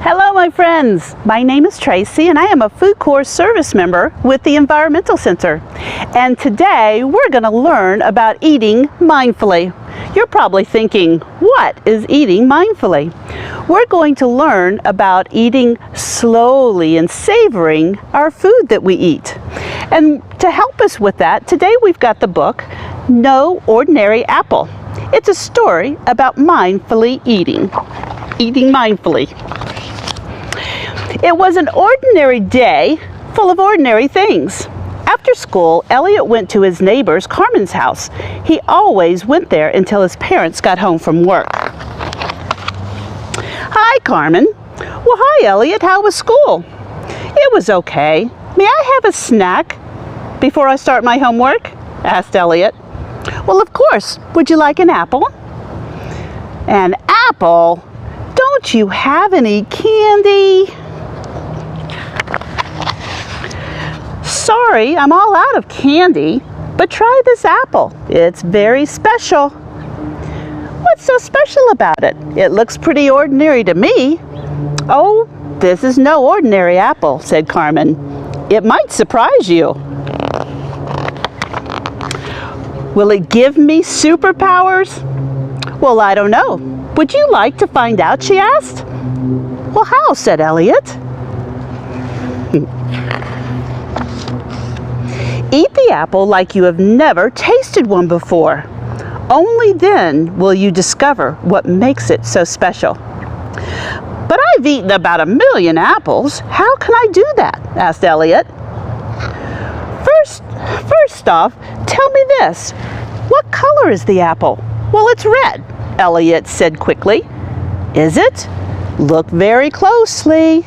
Hello my friends, my name is Tracy and I am a FoodCorps service member with the Environmental Center. And today we're going to learn about eating mindfully. You're probably thinking, what is eating mindfully? We're going to learn about eating slowly and savoring our food that we eat. And to help us with that, today we've got the book, No Ordinary Apple. It's a story about mindfully eating mindfully. It was an ordinary day full of ordinary things. After school, Elliot went to his neighbor's Carmen's house. He always went there until his parents got home from work. Hi, Carmen. Well, hi, Elliot. How was school? It was okay. May I have a snack before I start my homework? Asked Elliot. Well, of course. Would you like an apple? An apple? Don't you have any candy? Sorry, I'm all out of candy, but try this apple. It's very special. What's so special about it? It looks pretty ordinary to me. Oh, this is no ordinary apple, said Carmen. It might surprise you. Will it give me superpowers? Well, I don't know. Would you like to find out, she asked. Well, how, said Elliot. Eat the apple like you have never tasted one before. Only then will you discover what makes it so special. But I've eaten about 1 million apples. How can I do that? Asked Elliot. First off, tell me this. What color is the apple? Well, it's red, Elliot said quickly. Is it? Look very closely.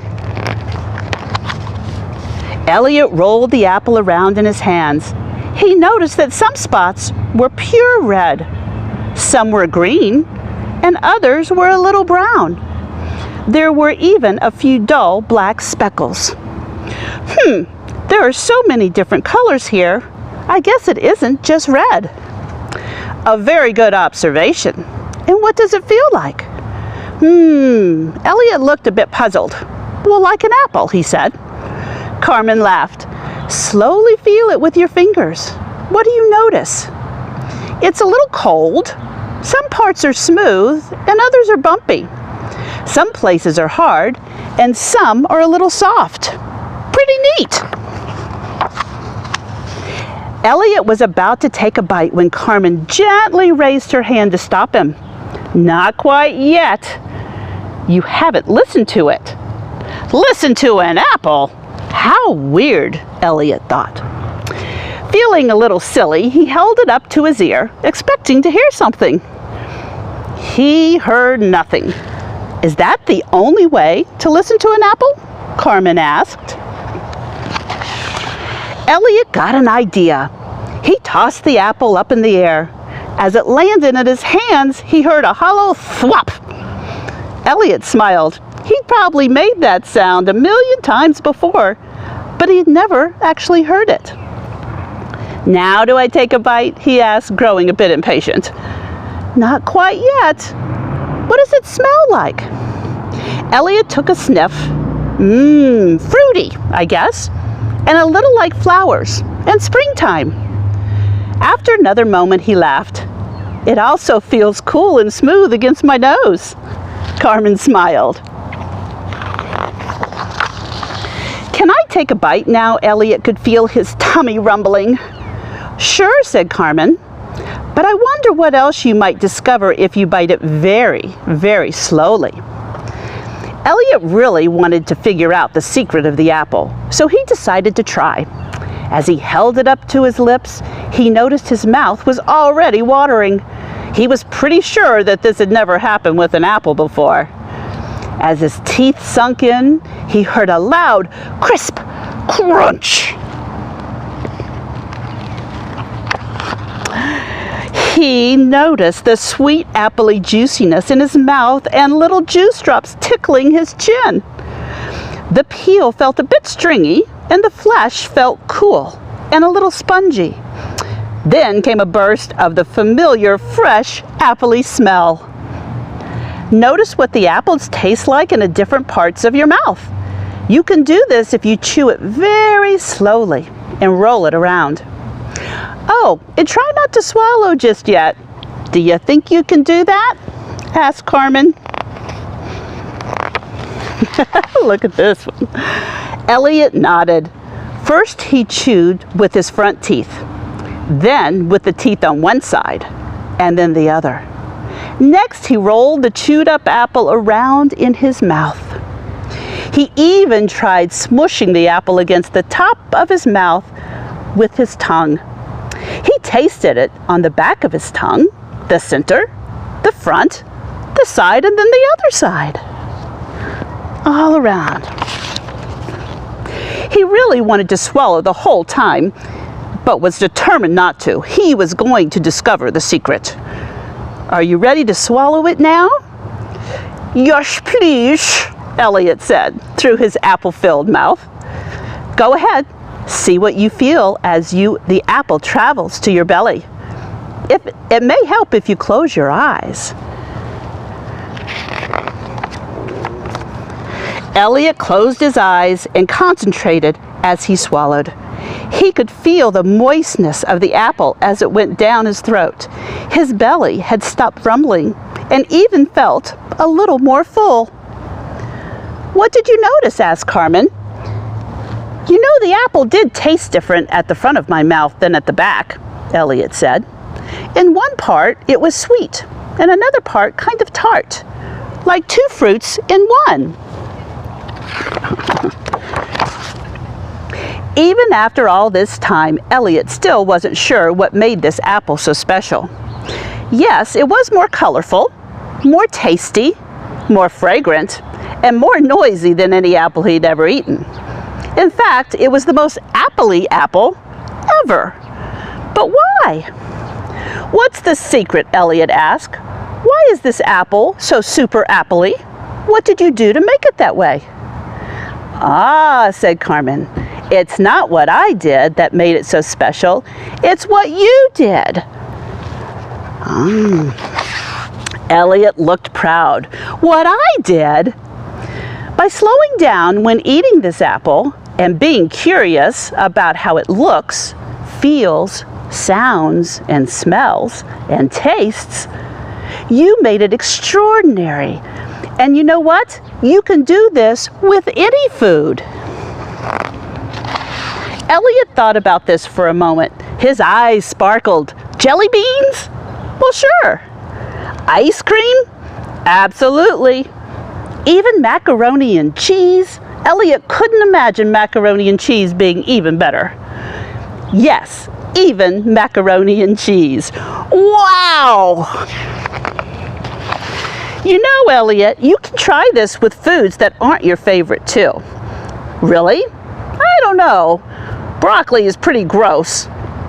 Elliot rolled the apple around in his hands. He noticed that some spots were pure red, some were green, and others were a little brown. There were even a few dull black speckles. There are so many different colors here. I guess it isn't just red. A very good observation. And what does it feel like? Elliot looked a bit puzzled. Well, like an apple, he said. Carmen laughed. Slowly feel it with your fingers. What do you notice? It's a little cold. Some parts are smooth and others are bumpy. Some places are hard and some are a little soft. Pretty neat. Elliot was about to take a bite when Carmen gently raised her hand to stop him. Not quite yet. You haven't listened to it. Listen to an apple? How weird, Elliot thought. Feeling a little silly, he held it up to his ear, expecting to hear something. He heard nothing. Is that the only way to listen to an apple? Carmen asked. Elliot got an idea. He tossed the apple up in the air. As it landed in his hands, he heard a hollow thwop. Elliot smiled. He'd probably made that sound 1 million times before, but he'd never actually heard it. Now do I take a bite? He asked, growing a bit impatient. Not quite yet. What does it smell like? Elliot took a sniff. Fruity, I guess, and a little like flowers and springtime. After another moment, he laughed. It also feels cool and smooth against my nose. Carmen smiled. Can I take a bite now? Elliot could feel his tummy rumbling. Sure, said Carmen. But I wonder what else you might discover if you bite it very, very slowly. Elliot really wanted to figure out the secret of the apple, so he decided to try. As he held it up to his lips, he noticed his mouth was already watering. He was pretty sure that this had never happened with an apple before. As his teeth sunk in, he heard a loud, crisp crunch. He noticed the sweet appley juiciness in his mouth and little juice drops tickling his chin. The peel felt a bit stringy and the flesh felt cool and a little spongy. Then came a burst of the familiar fresh appley smell. Notice what the apples taste like in the different parts of your mouth. You can do this if you chew it very slowly and roll it around. Oh, and try not to swallow just yet. Do you think you can do that? Asked Carmen. Look at this one. Elliot nodded. First he chewed with his front teeth, then with the teeth on one side, and then the other. Next he rolled the chewed up apple around in his mouth. He even tried smushing the apple against the top of his mouth with his tongue. He tasted it on the back of his tongue, the center, the front, the side, and then the other side. All around. He really wanted to swallow the whole time, but was determined not to. He was going to discover the secret. Are you ready to swallow it now? Yes, please, Elliot said through his apple-filled mouth. Go ahead. See what you feel as the apple travels to your belly. It may help if you close your eyes. Elliot closed his eyes and concentrated as he swallowed. He could feel the moistness of the apple as it went down his throat. His belly had stopped rumbling and even felt a little more full. What did you notice? Asked Carmen. You know, the apple did taste different at the front of my mouth than at the back, Elliot said. In one part, it was sweet, and another part kind of tart, like two fruits in one. Even after all this time, Elliot still wasn't sure what made this apple so special. Yes, it was more colorful, more tasty, more fragrant, and more noisy than any apple he'd ever eaten. In fact, it was the most apple-y apple ever. But why? What's the secret? Elliot asked. Why is this apple so super apple-y? What did you do to make it that way? Ah, said Carmen, it's not what I did that made it so special. It's what you did. Elliot looked proud. What I did? By slowing down when eating this apple and being curious about how it looks, feels, sounds, and smells, and tastes, you made it extraordinary. And you know what? You can do this with any food. Elliot thought about this for a moment. His eyes sparkled. Jelly beans? Well, sure. Ice cream? Absolutely. Even macaroni and cheese? Elliot couldn't imagine macaroni and cheese being even better. Yes, even macaroni and cheese. Wow! You know, Elliot, you can try this with foods that aren't your favorite too. Really? I don't know. Broccoli is pretty gross.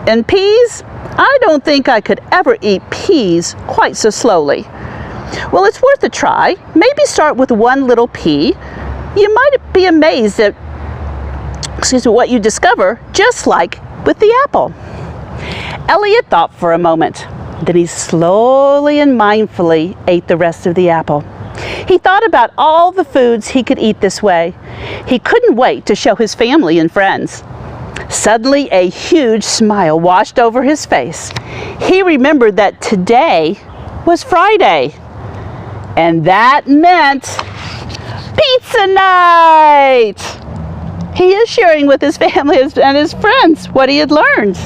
And peas? I don't think I could ever eat peas quite so slowly. Well, it's worth a try. Maybe start with one little pea. You might be amazed at what you discover, just like with the apple. Elliot thought for a moment. Then he slowly and mindfully ate the rest of the apple. He thought about all the foods he could eat this way. He couldn't wait to show his family and friends. Suddenly, a huge smile washed over his face. He remembered that today was Friday, and that meant pizza night! He is sharing with his family and his friends what he had learned.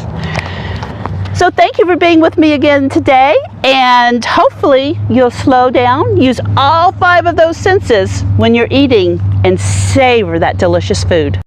So thank you for being with me again today, and hopefully you'll slow down, use all 5 of those senses when you're eating, and savor that delicious food.